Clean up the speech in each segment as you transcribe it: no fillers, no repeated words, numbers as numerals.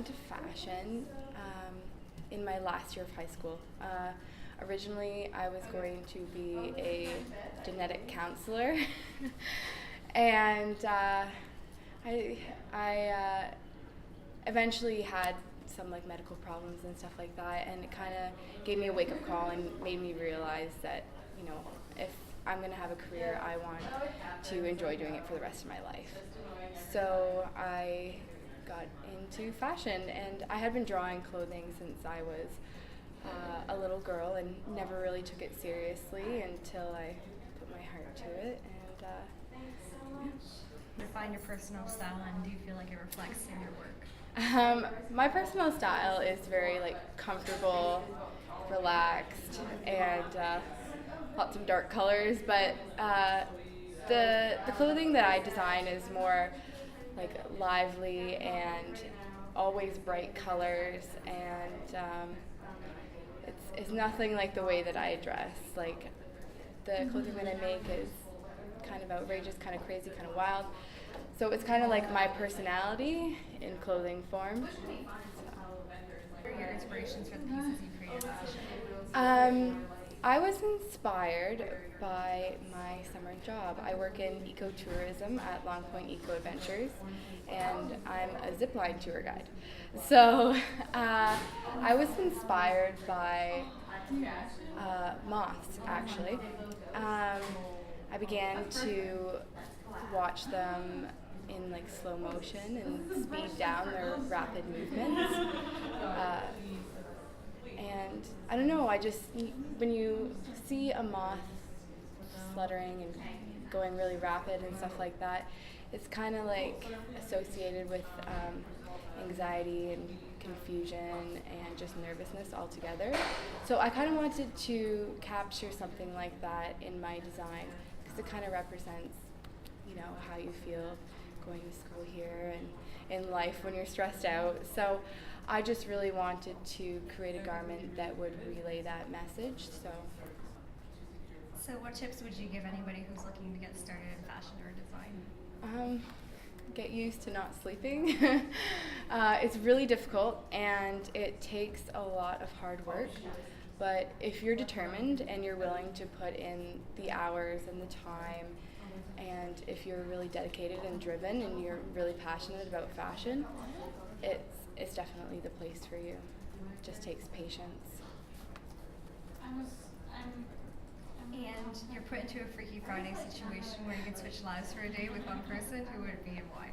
into fashion in my last year of high school. Originally, I was going to be a genetic counselor, and I eventually had some like medical problems and stuff like that, and it kind of gave me a wake-up call and made me realize that, you know, if I'm going to have a career, I want to enjoy doing it for the rest of my life. So I got into fashion, and I had been drawing clothing since I was a little girl and never really took it seriously until I put my heart to it. And Thanks so much. Do you find your personal style, and do you feel like it reflects in your work? My personal style is very like comfortable, relaxed, and lots of dark colors, but the clothing that I design is more like lively and always bright colors, and it's nothing like the way that I dress. Like, the clothing that I make is kind of outrageous, kind of crazy, kind of wild. So it's kind of like my personality in clothing form. What are your inspirations for the pieces you create in fashion? I was inspired by my summer job. I work in ecotourism at Long Point Eco Adventures, and I'm a zipline tour guide. So I was inspired by moths, actually. I began to watch them in like slow motion and speed down their rapid movements. And I don't know, when you see a moth fluttering and going really rapid and stuff like that, it's kind of like associated with anxiety and confusion and just nervousness altogether. So I kind of wanted to capture something like that in my design, because it kind of represents, you know, how you feel going to school here and in life when you're stressed out. So I just really wanted to create a garment that would relay that message. So what tips would you give anybody who's looking to get started in fashion or design? Get used to not sleeping. It's really difficult, and it takes a lot of hard work. But if you're determined and you're willing to put in the hours and the time, and if you're really dedicated and driven and you're really passionate about fashion, it's definitely the place for you. It just takes patience. And you're put into a Freaky Friday situation where you can switch lives for a day with one person. Who would it be and why?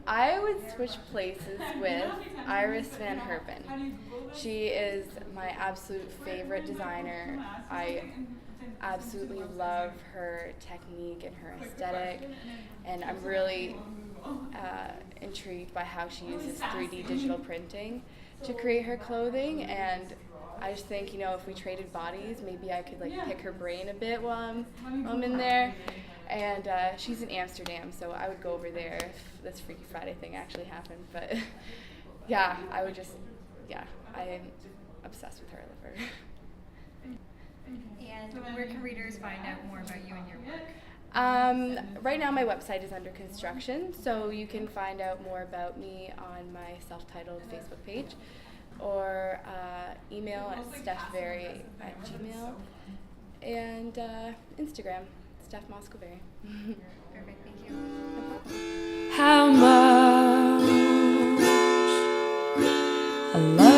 I would switch places with Iris Van Herpen. She is my absolute favorite designer. I absolutely love her technique and her aesthetic, and I'm really intrigued by how she uses 3D digital printing to create her clothing. And I just think, you know, if we traded bodies, maybe I could like pick her brain a bit while I'm in there. And she's in Amsterdam, so I would go over there if this Freaky Friday thing actually happened. But yeah, I'm obsessed with her. I love her. And where can readers find out more about you and your work? Right now my website is under construction, so you can find out more about me on my self-titled Facebook page, or email at stephvarey@gmail, and Instagram, Steph Moscall-Varey. Perfect, thank you. How much I love